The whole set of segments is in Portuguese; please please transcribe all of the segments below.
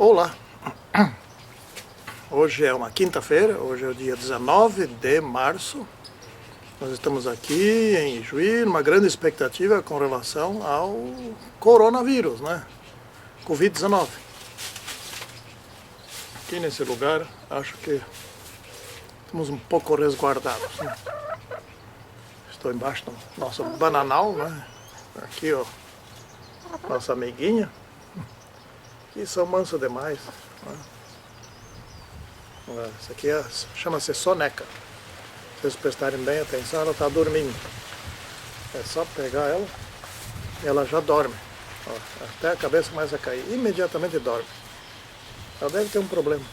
Olá, hoje é uma quinta-feira, hoje é o dia 19 de março. Nós estamos aqui em Ijuí, numa grande expectativa com relação ao coronavírus, né? Covid-19. Aqui nesse lugar, acho que estamos um pouco resguardados, né? Estou embaixo do nosso bananal, né? Aqui, ó, nossa amiguinha. E são mansos demais, né? Essa aqui chama-se soneca. Se vocês prestarem bem atenção, ela está dormindo. É só pegar ela e ela já dorme. Ó, até a cabeça começa a cair, imediatamente dorme. Ela deve ter um problema.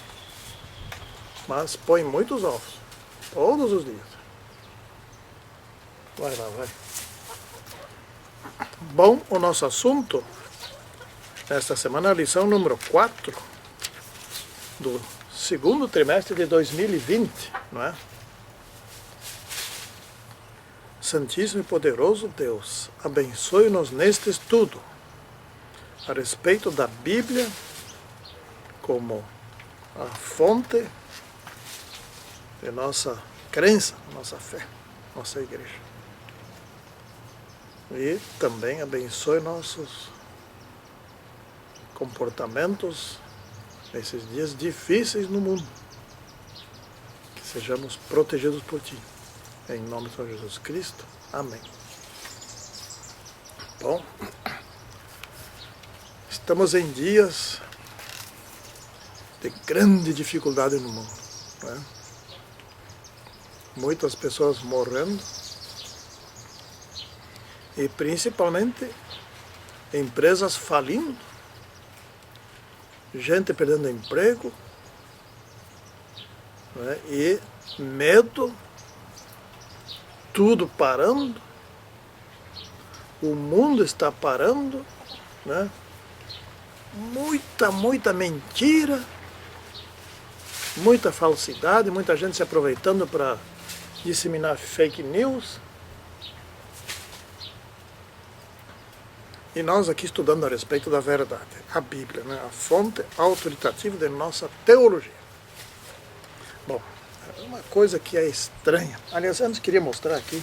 Mas põe muitos ovos, todos os dias. Vai lá, vai. Bom, o nosso assunto esta semana é a lição número 4 do segundo trimestre de 2020, não é? Santíssimo e poderoso Deus, abençoe-nos neste estudo a respeito da Bíblia como a fonte de nossa crença, nossa fé, nossa igreja. E também abençoe nossos comportamentos nesses dias difíceis no mundo. Que sejamos protegidos por Ti. Em nome de Senhor Jesus Cristo. Amém. Bom, estamos em dias de grande dificuldade no mundo, né? Muitas pessoas morrendo e principalmente empresas falindo, gente perdendo emprego, né? E medo, tudo parando, o mundo está parando, né? Muita mentira, muita falsidade, muita gente se aproveitando para disseminar fake news. E nós aqui estudando a respeito da verdade, a Bíblia, né? A fonte autoritativa de nossa teologia. Bom, uma coisa que é estranha. Aliás, antes queria mostrar aqui.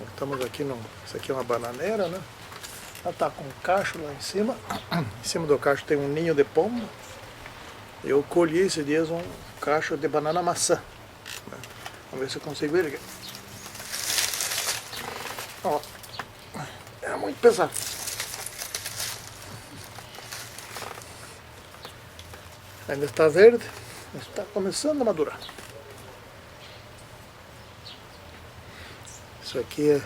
Estamos aqui isso aqui é uma bananeira, né? Ela está com um cacho lá em cima. Em cima do cacho tem um ninho de pomba. Eu colhi esses dias um cacho de banana maçã. Vamos ver se eu consigo ver aqui. Ó, é muito pesado. Ainda está verde, mas está começando a madurar. Isso aqui é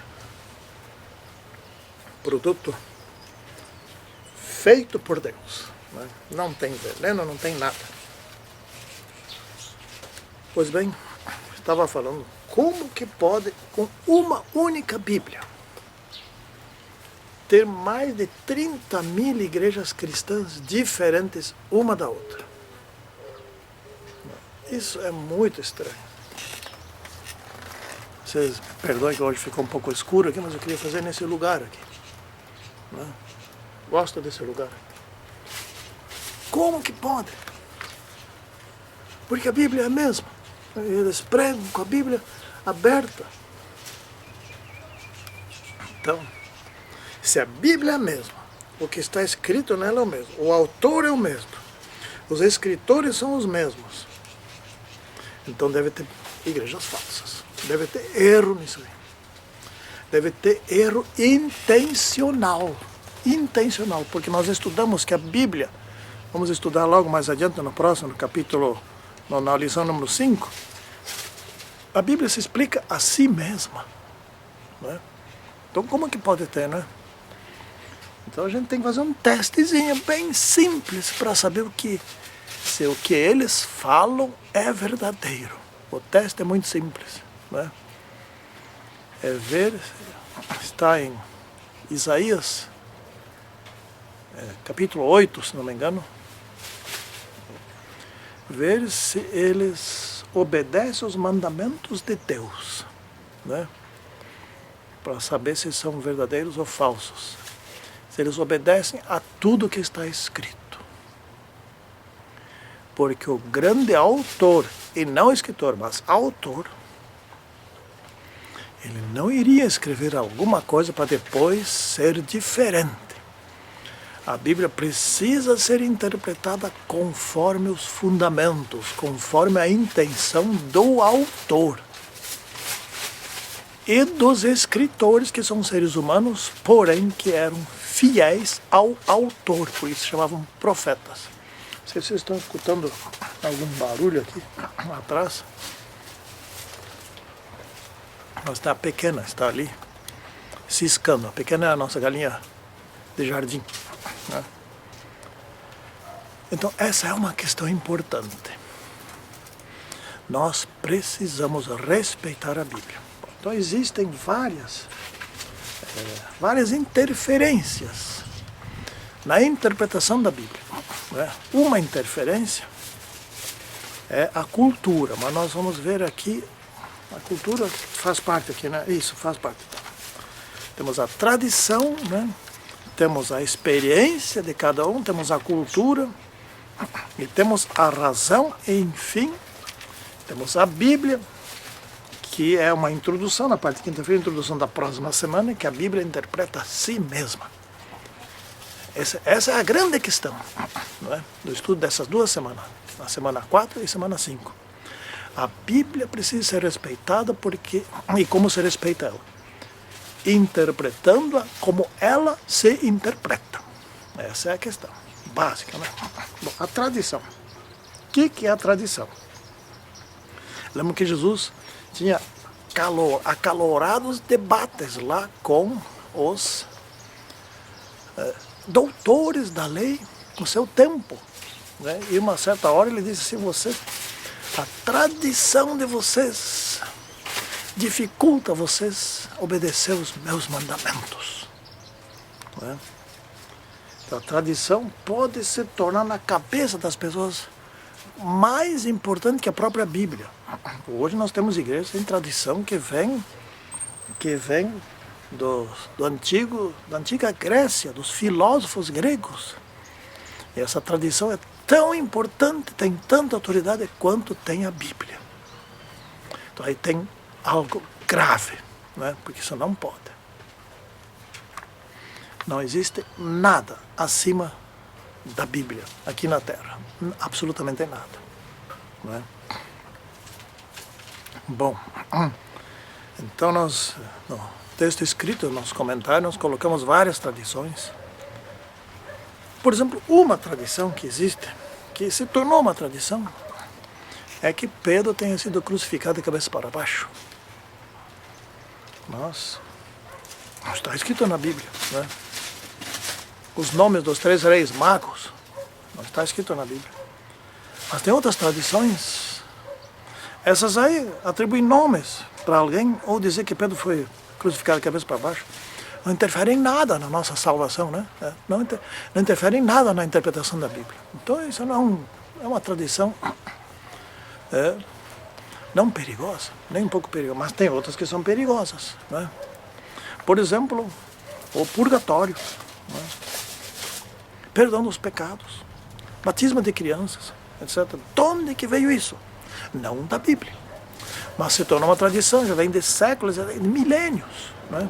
produto feito por Deus, né? Não tem veneno, não tem nada. Pois bem, estava falando como que pode, com uma única Bíblia, ter mais de 30.000 igrejas cristãs diferentes uma da outra. Isso é muito estranho. Vocês perdoem que hoje ficou um pouco escuro aqui, mas eu queria fazer nesse lugar aqui, né? Gosto desse lugar. Como que pode? Porque a Bíblia é a mesma. Eles pregam com a Bíblia aberta. Então, se a Bíblia é a mesma, o que está escrito nela é o mesmo, o autor é o mesmo, os escritores são os mesmos, então deve ter igrejas falsas, deve ter erro nisso aí, deve ter erro intencional, porque nós estudamos que a Bíblia, vamos estudar logo mais adiante no próximo capítulo, na lição número 5, a Bíblia se explica a si mesma, né? Então como que pode ter, né? Então a gente tem que fazer um testezinho bem simples para saber se o que eles falam é verdadeiro. O teste é muito simples, né? É ver, está em Isaías, capítulo 8, se não me engano, ver se eles obedecem os mandamentos de Deus, né? Para saber se são verdadeiros ou falsos. Se eles obedecem a tudo que está escrito. Porque o grande autor, e não escritor, mas autor, ele não iria escrever alguma coisa para depois ser diferente. A Bíblia precisa ser interpretada conforme os fundamentos, conforme a intenção do autor e dos escritores, que são seres humanos, porém que eram fiéis ao autor, por isso chamavam profetas. Não sei se vocês estão escutando algum barulho aqui atrás. Mas está pequena, está ali ciscando. A pequena é a nossa galinha de jardim, né? Então essa é uma questão importante. Nós precisamos respeitar a Bíblia. Então existem várias interferências na interpretação da Bíblia, né? Uma interferência é a cultura, mas nós vamos ver aqui, a cultura faz parte aqui, né? Isso, faz parte. Temos a tradição, né? Temos a experiência de cada um, temos a cultura, e temos a razão, e enfim, temos a Bíblia, que é uma introdução, na parte de quinta-feira, introdução da próxima semana, que a Bíblia interpreta a si mesma. Essa é a grande questão, não é? Do estudo dessas 2 semanas, na semana 4 e semana 5. A Bíblia precisa ser respeitada porque... E como se respeita ela? Interpretando-a como ela se interpreta. Essa é a questão básica, né? Bom, a tradição. O que é a tradição? Lembra que Jesus tinha acalorados debates lá com os doutores da lei no seu tempo, né? E uma certa hora ele disse assim: a tradição de vocês dificulta vocês obedecer os meus mandamentos, né? Então, a tradição pode se tornar na cabeça das pessoas mais importante que a própria Bíblia. Hoje nós temos igrejas em tradição que vem da antiga Grécia, dos filósofos gregos. E essa tradição é tão importante, tem tanta autoridade quanto tem a Bíblia. Então aí tem algo grave, né? Porque isso não pode. Não existe nada acima da Bíblia aqui na Terra. Absolutamente nada, né? Bom, então nós, no texto escrito, nos comentários, nós colocamos várias tradições. Por exemplo, uma tradição que existe, que se tornou uma tradição, é que Pedro tenha sido crucificado de cabeça para baixo. Nossa, não está escrito na Bíblia, né? Os nomes dos 3 reis magos, não está escrito na Bíblia. Mas tem outras tradições. Essas aí atribuem nomes para alguém, ou dizer que Pedro foi crucificado de cabeça para baixo. Não interfere em nada na nossa salvação, né? Não interfere em nada na interpretação da Bíblia. Então isso não é uma tradição não perigosa, nem um pouco perigosa, mas tem outras que são perigosas, né? Por exemplo, o purgatório, né? Perdão dos pecados, batismo de crianças, etc. De onde que veio isso? Não da Bíblia, mas se tornou uma tradição, já vem de séculos, de milênios, né?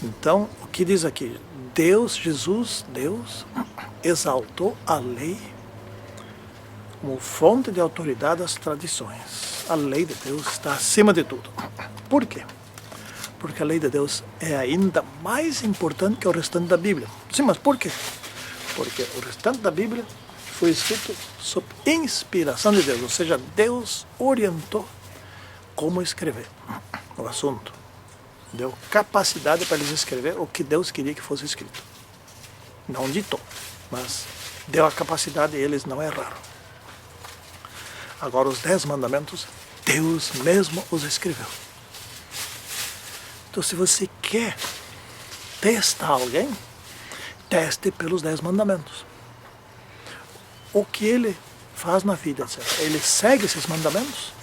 Então, o que diz aqui? Deus exaltou a lei como fonte de autoridade das tradições. A lei de Deus está acima de tudo. Por quê? Porque a lei de Deus é ainda mais importante que o restante da Bíblia. Sim, mas por quê? Porque o restante da Bíblia foi escrito sob inspiração de Deus, ou seja, Deus orientou como escrever o assunto. Deu capacidade para eles escrever o que Deus queria que fosse escrito. Não ditou, mas deu a capacidade e eles não erraram. Agora os 10 mandamentos, Deus mesmo os escreveu. Então se você quer testar alguém, teste pelos 10 mandamentos. O que ele faz na vida, etc. Ele segue esses mandamentos?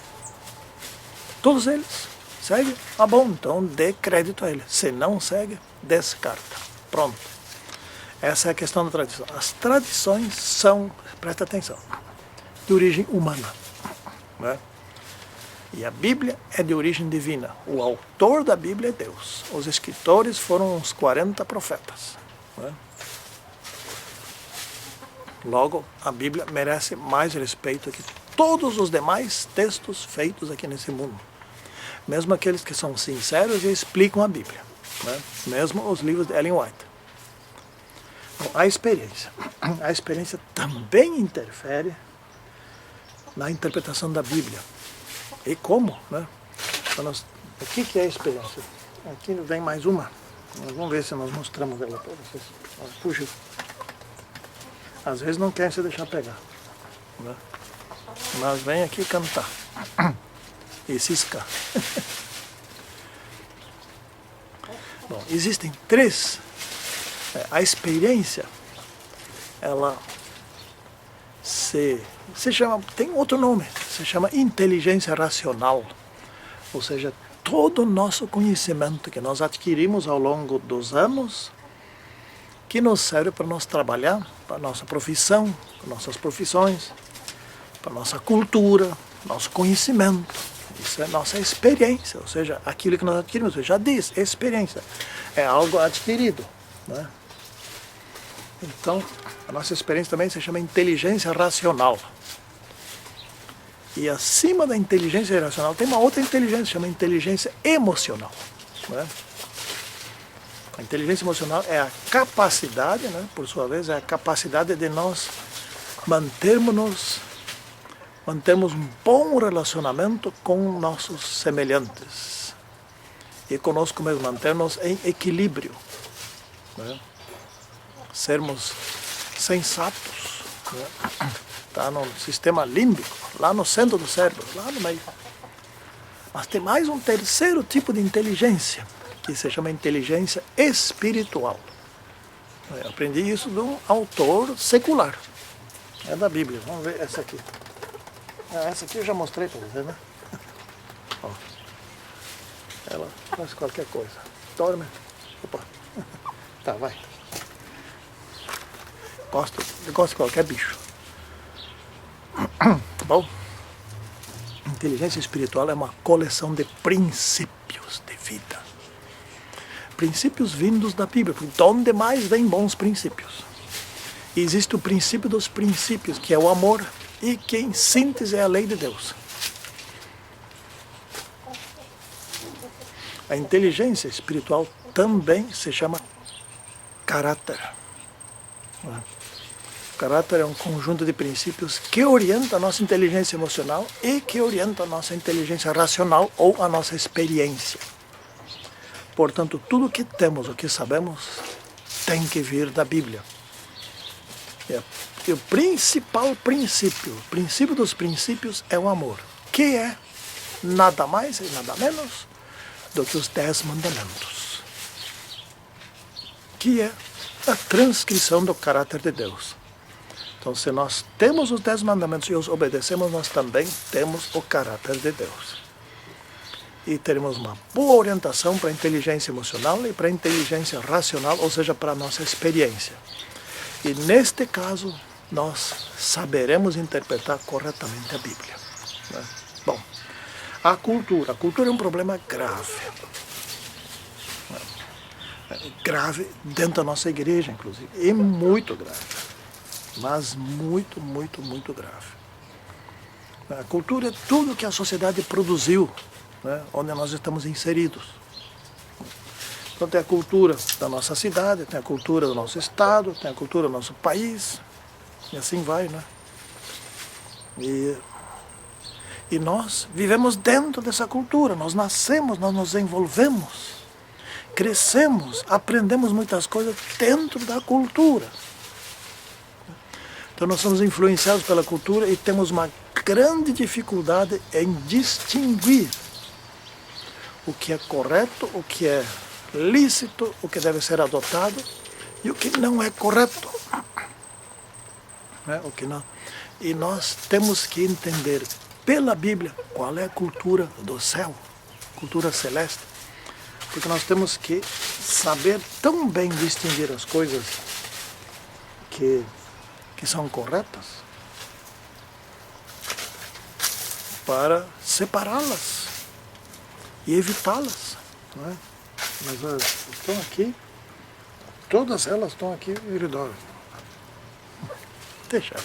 Todos eles. Segue? Ah, bom, então dê crédito a ele. Se não segue, descarta. Pronto. Essa é a questão da tradição. As tradições são, presta atenção, de origem humana, né? E a Bíblia é de origem divina. O autor da Bíblia é Deus. Os escritores foram uns 40 profetas, né? Logo, a Bíblia merece mais respeito que todos os demais textos feitos aqui nesse mundo. Mesmo aqueles que são sinceros e explicam a Bíblia, né? Mesmo os livros de Ellen White. Então, a experiência também interfere na interpretação da Bíblia. E como, né? Então o que é a experiência? Aqui vem mais uma. Vamos ver se nós mostramos ela para vocês. Puxa. Às vezes não quer se deixar pegar, né? Mas vem aqui cantar e ciscar. Bom, existem três. A experiência, ela se chama, tem outro nome, se chama inteligência racional. Ou seja, todo o nosso conhecimento que nós adquirimos ao longo dos anos, que nos serve para nós trabalhar, para a nossa profissão, para nossas profissões, para a nossa cultura, nosso conhecimento. Isso é nossa experiência, ou seja, aquilo que nós adquirimos, eu já disse, experiência, é algo adquirido, né? Então, a nossa experiência também se chama inteligência racional. E acima da inteligência racional tem uma outra inteligência, se chama inteligência emocional, né? A inteligência emocional é a capacidade, né, por sua vez, é a capacidade de nós mantermos um bom relacionamento com nossos semelhantes e conosco mesmo, mantermos em equilíbrio, né? Sermos sensatos, né? Está no sistema límbico, lá no centro do cérebro, lá no meio. Mas tem mais um terceiro tipo de inteligência, que se chama inteligência espiritual. Eu aprendi isso de um autor secular, é da Bíblia. Vamos ver essa aqui. Essa aqui eu já mostrei para você, né? Ó, ela faz qualquer coisa. Dorme. Opa. Tá, vai. Gosto de qualquer bicho. Bom, inteligência espiritual é uma coleção de princípios de vida. Princípios vindos da Bíblia, de onde mais vem bons princípios. E existe o princípio dos princípios, que é o amor, e que em síntese é a lei de Deus. A inteligência espiritual também se chama caráter. O caráter é um conjunto de princípios que orienta a nossa inteligência emocional e que orienta a nossa inteligência racional ou a nossa experiência. Portanto, tudo o que temos, o que sabemos, tem que vir da Bíblia. E o principal princípio, o princípio dos princípios é o amor, que é nada mais e nada menos do que os 10 mandamentos, que é a transcrição do caráter de Deus. Então, se nós temos os 10 mandamentos e os obedecemos, nós também temos o caráter de Deus. E teremos uma boa orientação para a inteligência emocional e para a inteligência racional, ou seja, para a nossa experiência. E neste caso, nós saberemos interpretar corretamente a Bíblia, né? Bom, a cultura é um problema grave. Grave dentro da nossa igreja, inclusive. E muito grave. Mas muito, muito, muito grave. A cultura é tudo que a sociedade produziu, né, onde nós estamos inseridos. Então tem a cultura da nossa cidade, tem a cultura do nosso estado, tem a cultura do nosso país, e assim vai, né? E nós vivemos dentro dessa cultura, nós nascemos, nós nos envolvemos, crescemos, aprendemos muitas coisas dentro da cultura. Então nós somos influenciados pela cultura e temos uma grande dificuldade em distinguir o que é correto, o que é lícito, o que deve ser adotado e o que não é correto. O que não. E nós temos que entender pela Bíblia qual é a cultura do céu, cultura celeste, porque nós temos que saber tão bem distinguir as coisas que são corretas para separá-las e evitá-las, não é? Mas elas estão aqui, todas elas estão aqui em redor. Deixa.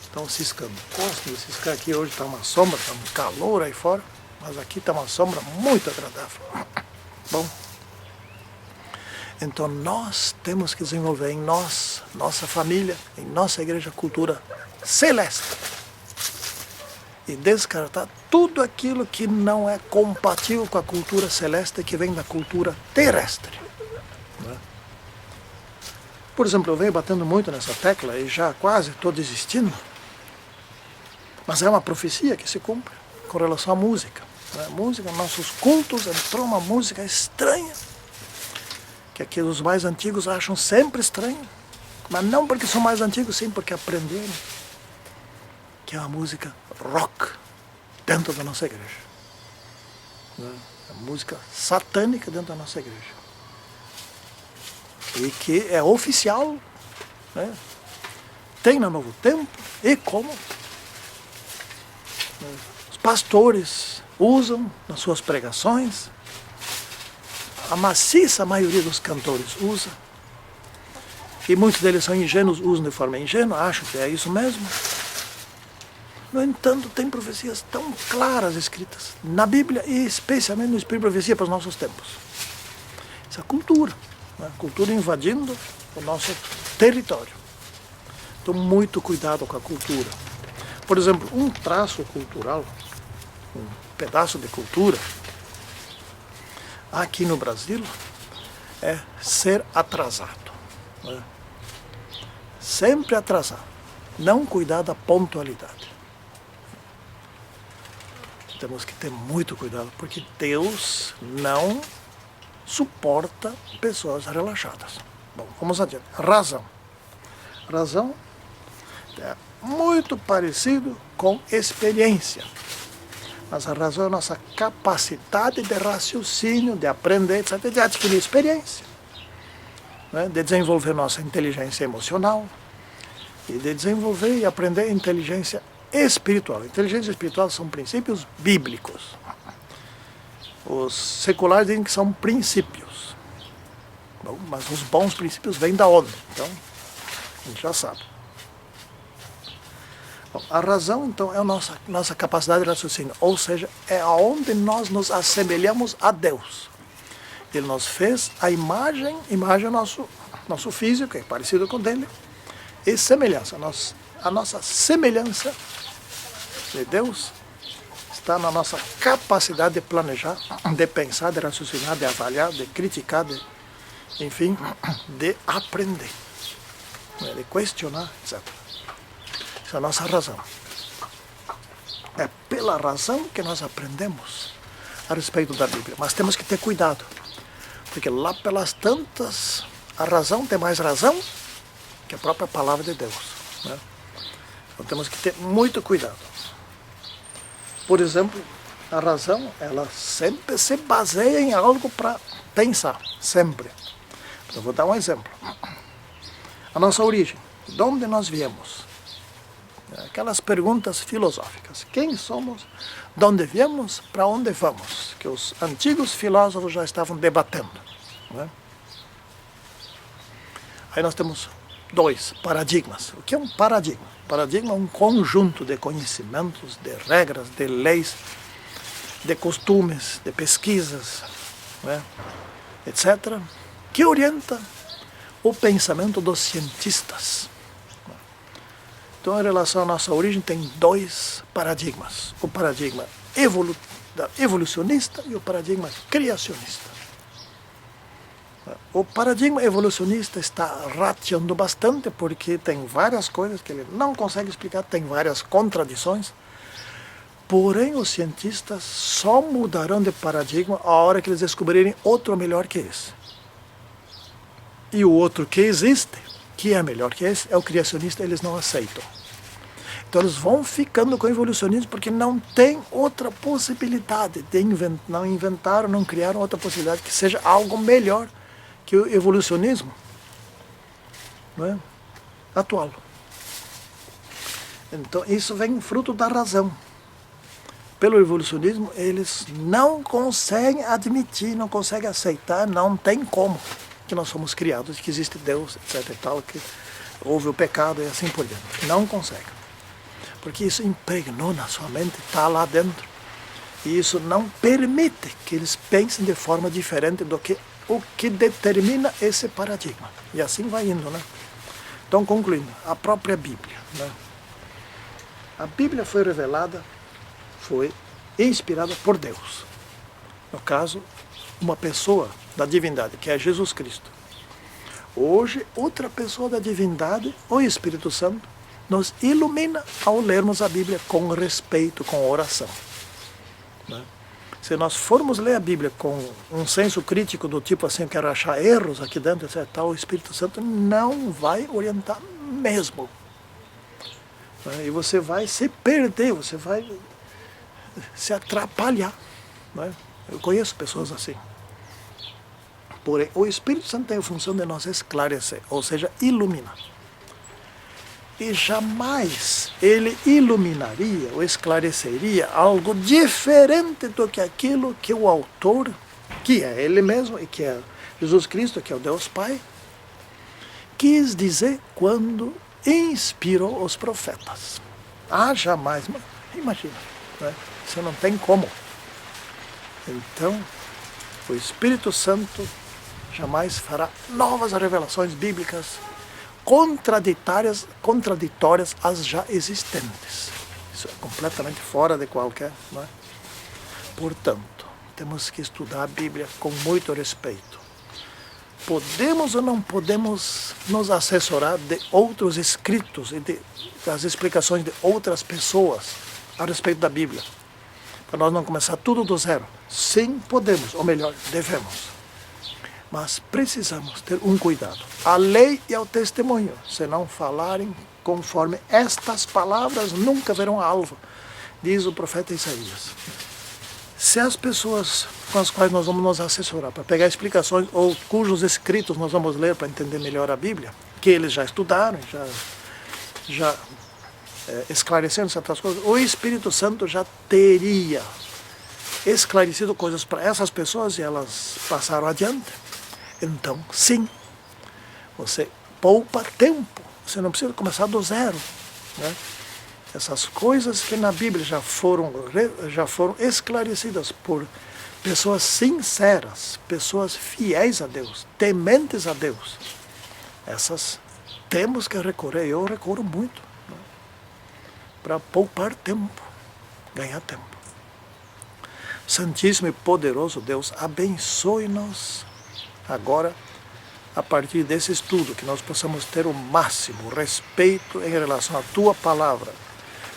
Estão ciscando. Gosto de ciscar aqui. Hoje está uma sombra, está um calor aí fora, mas aqui está uma sombra muito agradável. Bom, então nós temos que desenvolver em nós, nossa família, em nossa igreja, cultura celeste. E descartar tudo aquilo que não é compatível com a cultura celeste que vem da cultura terrestre. Não é? Por exemplo, eu venho batendo muito nessa tecla e já quase estou desistindo. Mas é uma profecia que se cumpre com relação à música. A música, nossos cultos, entrou uma música estranha, que aqui os mais antigos acham sempre estranho, mas não porque são mais antigos, sim porque aprenderam, que é uma música rock dentro da nossa igreja. É uma música satânica dentro da nossa igreja. E que é oficial, né? Tem no Novo Tempo, e como os pastores usam nas suas pregações, a maciça maioria dos cantores usa, e muitos deles são ingênuos, usam de forma ingênua, acham que é isso mesmo. No entanto, tem profecias tão claras escritas na Bíblia e especialmente no Espírito de Profecia para os nossos tempos. Essa cultura, né? Cultura invadindo o nosso território. Então, muito cuidado com a cultura. Por exemplo, um traço cultural, um pedaço de cultura, aqui no Brasil, é ser atrasado. Né? Sempre atrasado. Não cuidar da pontualidade. Temos que ter muito cuidado, porque Deus não suporta pessoas relaxadas. Bom, vamos adiante. Razão. Razão é muito parecido com experiência. Mas a razão é a nossa capacidade de raciocínio, de aprender, etc., de adquirir experiência, né? De desenvolver nossa inteligência emocional e de desenvolver e aprender inteligência espiritual. Inteligência espiritual são princípios bíblicos. Os seculares dizem que são princípios. Bom, mas os bons princípios vêm da onde? Então, a gente já sabe. Bom, a razão, então, é a nossa capacidade de raciocínio, ou seja, é aonde nós nos assemelhamos a Deus. Ele nos fez a imagem é nosso físico, é parecido com o dele, e semelhança. A nossa semelhança de Deus está na nossa capacidade de planejar, de pensar, de raciocinar, de avaliar, de criticar, enfim, de aprender, de questionar, etc. Essa é a nossa razão. É pela razão que nós aprendemos a respeito da Bíblia. Mas temos que ter cuidado, porque lá pelas tantas, a razão tem mais razão que a própria palavra de Deus, né? Então temos que ter muito cuidado. Por exemplo, a razão, ela sempre se baseia em algo para pensar, sempre. Eu vou dar um exemplo. A nossa origem, de onde nós viemos? Aquelas perguntas filosóficas. Quem somos? De onde viemos? Para onde vamos? Que os antigos filósofos já estavam debatendo, né? Aí nós temos 2 paradigmas. O que é um paradigma? Paradigma é um conjunto de conhecimentos, de regras, de leis, de costumes, de pesquisas, né, etc., que orienta o pensamento dos cientistas. Então, em relação à nossa origem, tem 2 paradigmas. O paradigma evolucionista e o paradigma criacionista. O paradigma evolucionista está rateando bastante, porque tem várias coisas que ele não consegue explicar, tem várias contradições. Porém, os cientistas só mudarão de paradigma a hora que eles descobrirem outro melhor que esse. E o outro que existe, que é melhor que esse, é o criacionista, eles não aceitam. Então eles vão ficando com o evolucionismo porque não tem outra possibilidade de não inventaram, não criaram outra possibilidade que seja algo melhor que o evolucionismo, não é? atual. Então isso vem fruto da razão. Pelo evolucionismo, eles não conseguem admitir, não conseguem aceitar, não tem como que nós somos criados, que existe Deus, etc. e tal, que houve o pecado e assim por diante. Não conseguem. Porque isso impregnou na sua mente, está lá dentro. E isso não permite que eles pensem de forma diferente do que o que determina esse paradigma. E assim vai indo, né? Então, concluindo, a própria Bíblia, né? A Bíblia foi revelada, foi inspirada por Deus. No caso, uma pessoa da divindade, que é Jesus Cristo. Hoje, outra pessoa da divindade, o Espírito Santo, nos ilumina ao lermos a Bíblia com respeito, com oração. Né? Se nós formos ler a Bíblia com um senso crítico do tipo assim, eu quero achar erros aqui dentro, etc., o Espírito Santo não vai orientar mesmo. Né? E você vai se perder, você vai se atrapalhar. Né? Eu conheço pessoas assim. Porém, o Espírito Santo tem a função de nos esclarecer, ou seja, iluminar. E jamais ele iluminaria ou esclareceria algo diferente do que aquilo que o autor, que é ele mesmo e que é Jesus Cristo, que é o Deus Pai, quis dizer quando inspirou os profetas. Jamais, imagina, né? Isso não tem como. Então, o Espírito Santo jamais fará novas revelações bíblicas contraditórias às já existentes. Isso é completamente fora de qualquer... Não é? Portanto, temos que estudar a Bíblia com muito respeito. Podemos ou não podemos nos assessorar de outros escritos e das explicações de outras pessoas a respeito da Bíblia? Para nós não começar tudo do zero. Sim, podemos, ou melhor, devemos. Mas precisamos ter um cuidado. A lei e ao testemunho, se não falarem conforme estas palavras, nunca verão alvo, diz o profeta Isaías. Se as pessoas com as quais nós vamos nos assessorar para pegar explicações ou cujos escritos nós vamos ler para entender melhor a Bíblia, que eles já estudaram, já esclarecendo certas coisas, o Espírito Santo já teria esclarecido coisas para essas pessoas e elas passaram adiante. Então, sim, você poupa tempo, você não precisa começar do zero. Né? Essas coisas que na Bíblia já foram esclarecidas por pessoas sinceras, pessoas fiéis a Deus, tementes a Deus, essas temos que recorrer, eu recorro muito, né? Para poupar tempo, ganhar tempo. Santíssimo e poderoso Deus, abençoe-nos agora, a partir desse estudo, que nós possamos ter o máximo respeito em relação à Tua Palavra,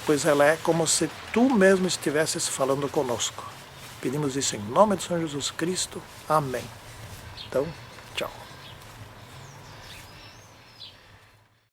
pois ela é como se Tu mesmo estivesses falando conosco. Pedimos isso em nome de Senhor Jesus Cristo. Amém. Então,